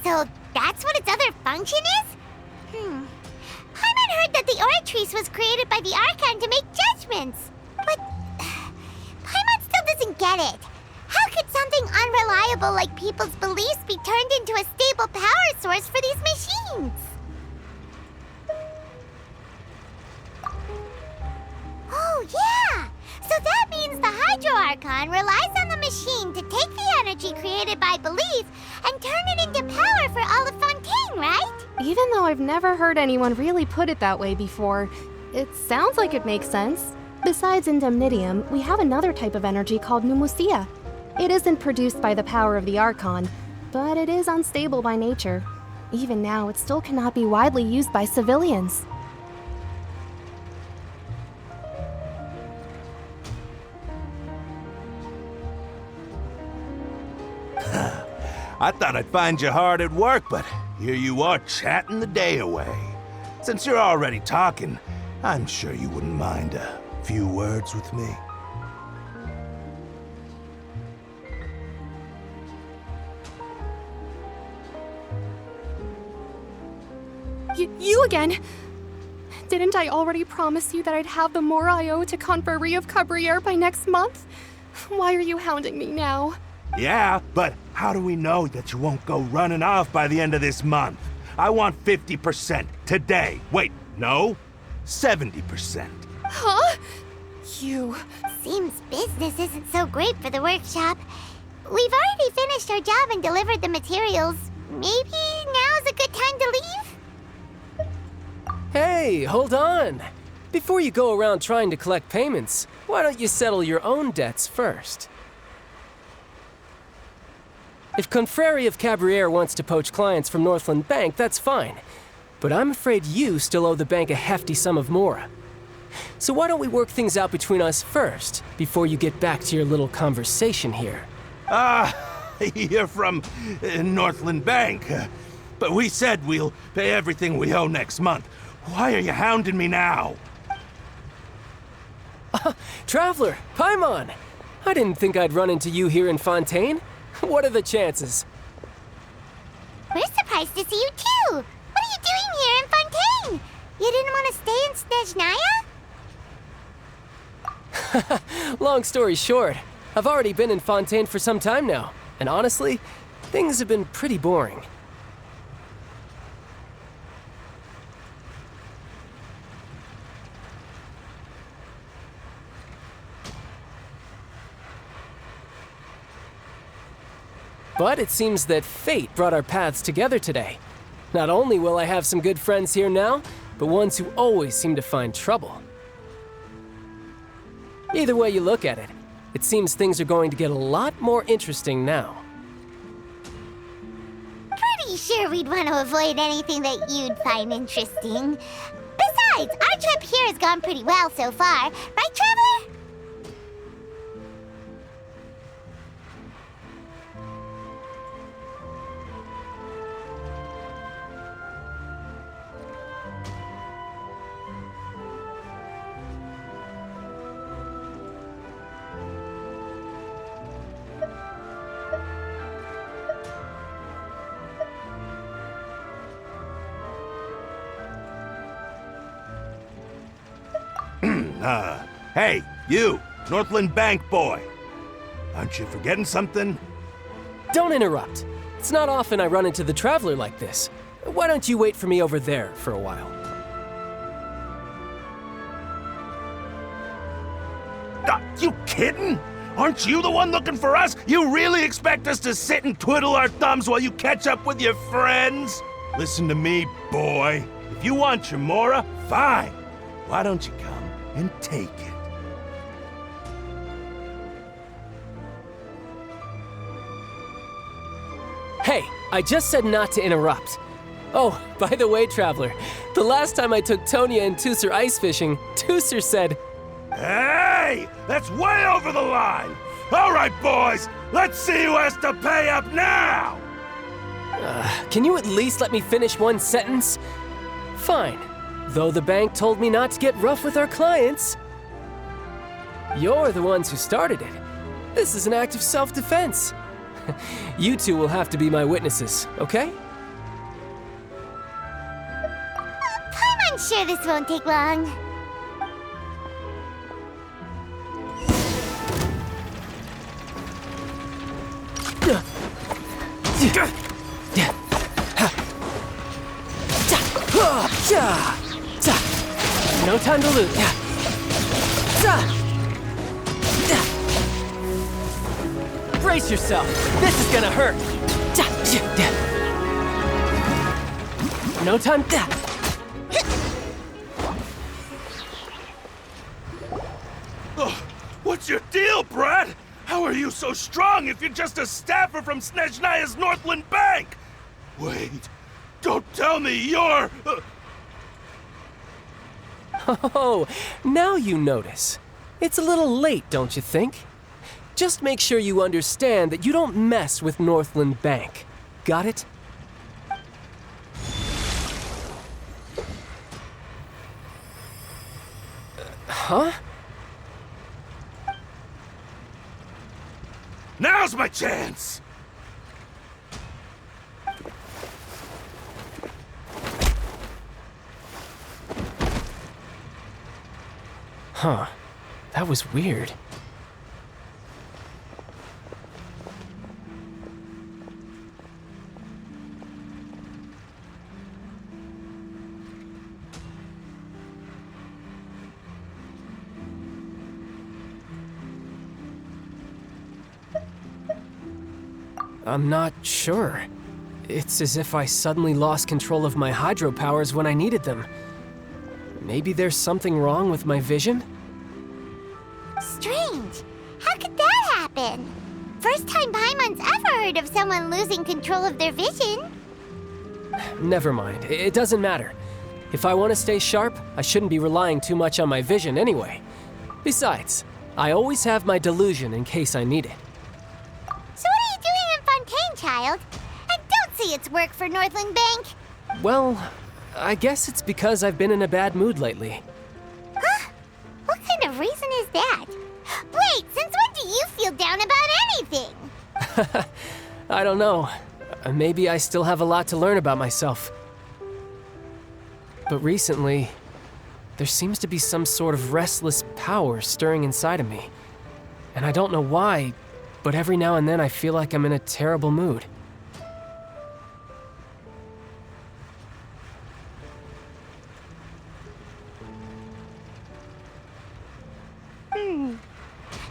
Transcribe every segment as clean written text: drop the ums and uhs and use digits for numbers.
So that's what its other function is? Paimon heard that the Oratrice was created by the Archon to make judgments. But Paimon still doesn't get it. How could something unreliable like people's beliefs be turned into a stable power source for these machines? Oh, yeah! So that means the Hydro Archon relies on the machine to take the energy created by belief and turn it into power for all of Fontaine, right? Even though I've never heard anyone really put it that way before, it sounds like it makes sense. Besides indemnitium, we have another type of energy called pneumosia. It isn't produced by the power of the Archon, but it is unstable by nature. Even now, it still cannot be widely used by civilians. I thought I'd find you hard at work, but here you are chatting the day away. Since you're already talking, I'm sure you wouldn't mind a few words with me. You again? Didn't I already promise you that I'd have the more I owe to Confrérie of Cabriere by next month? Why are you hounding me now? Yeah, but how do we know that you won't go running off by the end of this month? I want 50% today. Wait, no, 70%. Huh? You... Seems business isn't so great for the workshop. We've already finished our job and delivered the materials. Maybe now's a good time to leave? Hey, hold on. Before you go around trying to collect payments, why don't you settle your own debts first? If Confrérie of Cabriere wants to poach clients from Northland Bank, that's fine. But I'm afraid you still owe the bank a hefty sum of mora. So why don't we work things out between us first, before you get back to your little conversation here? You're from Northland Bank. But we said we'll pay everything we owe next month. Why are you hounding me now? Traveler, Paimon! I didn't think I'd run into you here in Fontaine. What are the chances? We're surprised to see you too! What are you doing here in Fontaine? You didn't want to stay in Snezhnaya? Long story short, I've already been in Fontaine for some time now, and honestly, things have been pretty boring. But it seems that fate brought our paths together today. Not only will I have some good friends here now, but ones who always seem to find trouble. Either way you look at it, it seems things are going to get a lot more interesting now. Pretty sure we'd want to avoid anything that you'd find interesting. Besides, our trip here has gone pretty well so far, right, Traveler? Hey, you, Northland Bank boy. Aren't you forgetting something? Don't interrupt. It's not often I run into the Traveler like this. Why don't you wait for me over there for a while? You kidding? Aren't you the one looking for us? You really expect us to sit and twiddle our thumbs while you catch up with your friends? Listen to me, boy. If you want your mora, fine. Why don't you come and take it? Hey, I just said not to interrupt. Oh, by the way, Traveler, the last time I took Tonya and Tusser ice fishing, Tusser said, Hey! That's way over the line! All right, boys, let's see who has to pay up now! Can you at least let me finish one sentence? Fine, though the bank told me not to get rough with our clients. You're the ones who started it. This is an act of self-defense. You two will have to be my witnesses, okay? sure this won't take long. No time to lose. Brace yourself. This is gonna hurt. No time. Oh, what's your deal, Brad? How are you so strong if you're just a staffer from Snezhnaya's Northland Bank? Wait, don't tell me you're... Oh, now you notice. It's a little late, don't you think? Just make sure you understand that you don't mess with Northland Bank. Got it? Huh? Now's my chance! Huh. That was weird. I'm not sure. It's as if I suddenly lost control of my hydro powers when I needed them. Maybe there's something wrong with my vision? Strange. How could that happen? First time Paimon's ever heard of someone losing control of their vision. Never mind. It doesn't matter. If I want to stay sharp, I shouldn't be relying too much on my vision anyway. Besides, I always have my delusion in case I need it. So what are you doing in Fontaine, child? I don't see its work for Northland Bank. Well, I guess it's because I've been in a bad mood lately. Huh? What kind of reason is that? Wait, since when do you feel down about anything? I don't know. Maybe I still have a lot to learn about myself. But recently, there seems to be some sort of restless power stirring inside of me. And I don't know why, but every now and then I feel like I'm in a terrible mood.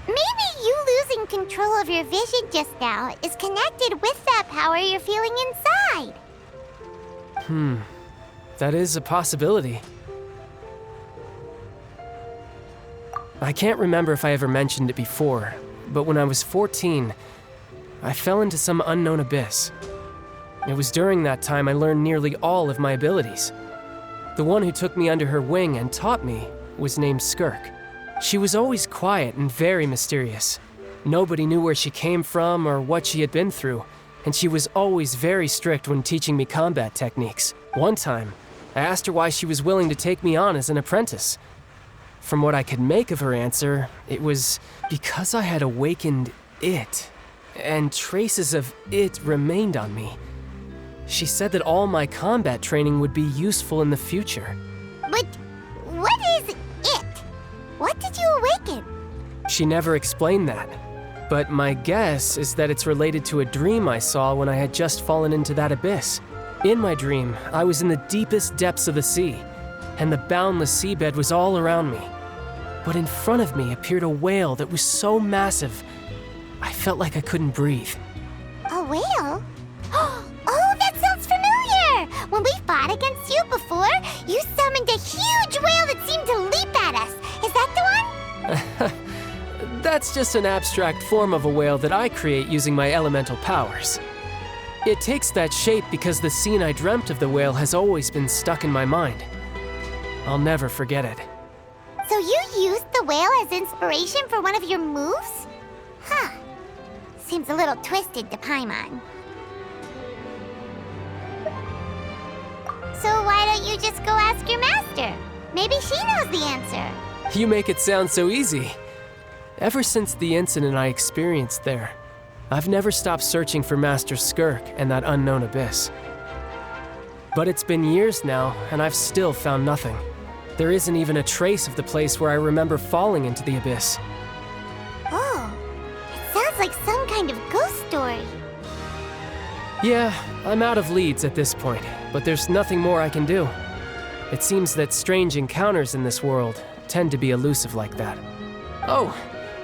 Maybe you losing control of your vision just now is connected with that power you're feeling inside. That is a possibility. I can't remember if I ever mentioned it before, but when I was 14, I fell into some unknown abyss. It was during that time I learned nearly all of my abilities. The one who took me under her wing and taught me was named Skirk. She was always quiet and very mysterious. Nobody knew where she came from or what she had been through, and she was always very strict when teaching me combat techniques. One time, I asked her why she was willing to take me on as an apprentice. From what I could make of her answer, it was because I had awakened it, and traces of it remained on me. She said that all my combat training would be useful in the future. But what is it? What did you awaken? She never explained that, but my guess is that it's related to a dream I saw when I had just fallen into that abyss. In my dream, I was in the deepest depths of the sea, and the boundless seabed was all around me. But in front of me appeared a whale that was so massive, I felt like I couldn't breathe. A whale? Oh, that sounds familiar! When we fought against you before, you summoned a huge whale that seemed to leap at us. Is that the one? That's just an abstract form of a whale that I create using my elemental powers. It takes that shape because the scene I dreamt of the whale has always been stuck in my mind. I'll never forget it. So you used the whale as inspiration for one of your moves? Huh. Seems a little twisted to Paimon. So why don't you just go ask your master? Maybe she knows the answer. You make it sound so easy. Ever since the incident I experienced there, I've never stopped searching for Master Skirk and that unknown abyss. But it's been years now, and I've still found nothing. There isn't even a trace of the place where I remember falling into the abyss. Oh, it sounds like some kind of ghost story. Yeah, I'm out of leads at this point, but there's nothing more I can do. It seems that strange encounters in this world tend to be elusive like that. Oh,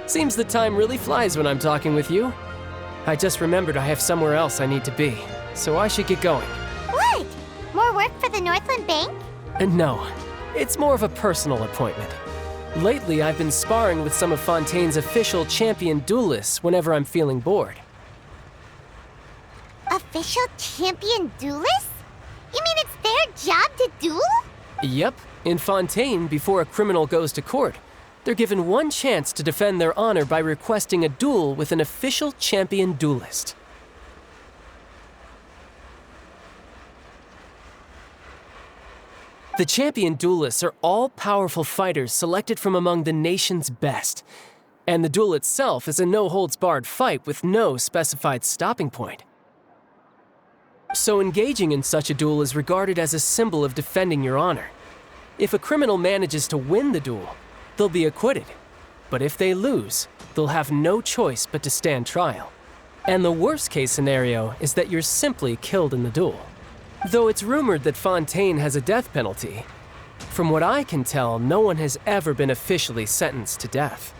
seems the time really flies when I'm talking with you. I just remembered I have somewhere else I need to be, so I should get going. What? More work for the Northland Bank? No, it's more of a personal appointment. Lately, I've been sparring with some of Fontaine's official champion duelists whenever I'm feeling bored. Official champion duelists? You mean it's their job to duel? Yep, in Fontaine, before a criminal goes to court, they're given one chance to defend their honor by requesting a duel with an official champion duelist. The champion duelists are all-powerful fighters selected from among the nation's best. And the duel itself is a no-holds-barred fight with no specified stopping point. So engaging in such a duel is regarded as a symbol of defending your honor. If a criminal manages to win the duel, they'll be acquitted. But if they lose, they'll have no choice but to stand trial. And the worst-case scenario is that you're simply killed in the duel. Though it's rumored that Fontaine has a death penalty, from what I can tell, no one has ever been officially sentenced to death.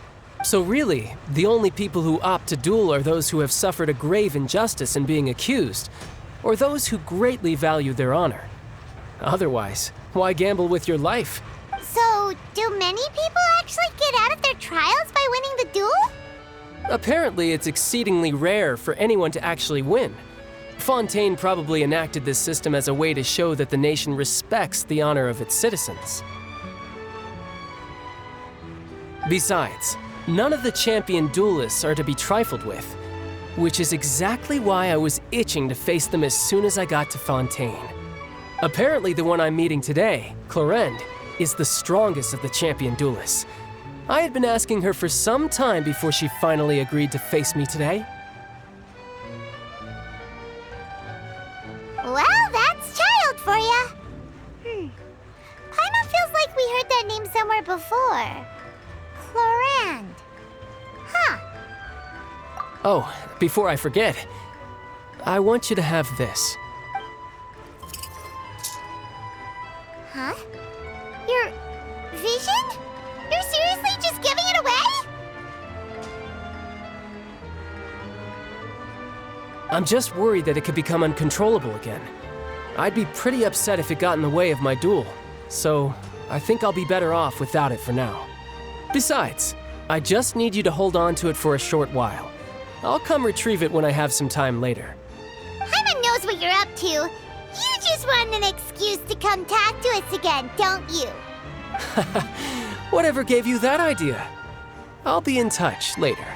So really, the only people who opt to duel are those who have suffered a grave injustice in being accused, or those who greatly value their honor. Otherwise, why gamble with your life? So, do many people actually get out of their trials by winning the duel? Apparently, it's exceedingly rare for anyone to actually win. Fontaine probably enacted this system as a way to show that the nation respects the honor of its citizens. Besides, none of the champion duelists are to be trifled with, which is exactly why I was itching to face them as soon as I got to Fontaine. Apparently, the one I'm meeting today, Childe, is the strongest of the champion duelists. I had been asking her for some time before she finally agreed to face me today. Well, that's Childe for ya. Paimon feels like we heard that name somewhere before. Childe. Huh. Oh, before I forget, I want you to have this. Huh? Your vision? You're seriously just giving it away? I'm just worried that it could become uncontrollable again. I'd be pretty upset if it got in the way of my duel, so I think I'll be better off without it for now. Besides, I just need you to hold on to it for a short while. I'll come retrieve it when I have some time later. Paimon knows what you're up to. You just want an excuse to come talk to us again, don't you? Whatever gave you that idea? I'll be in touch later.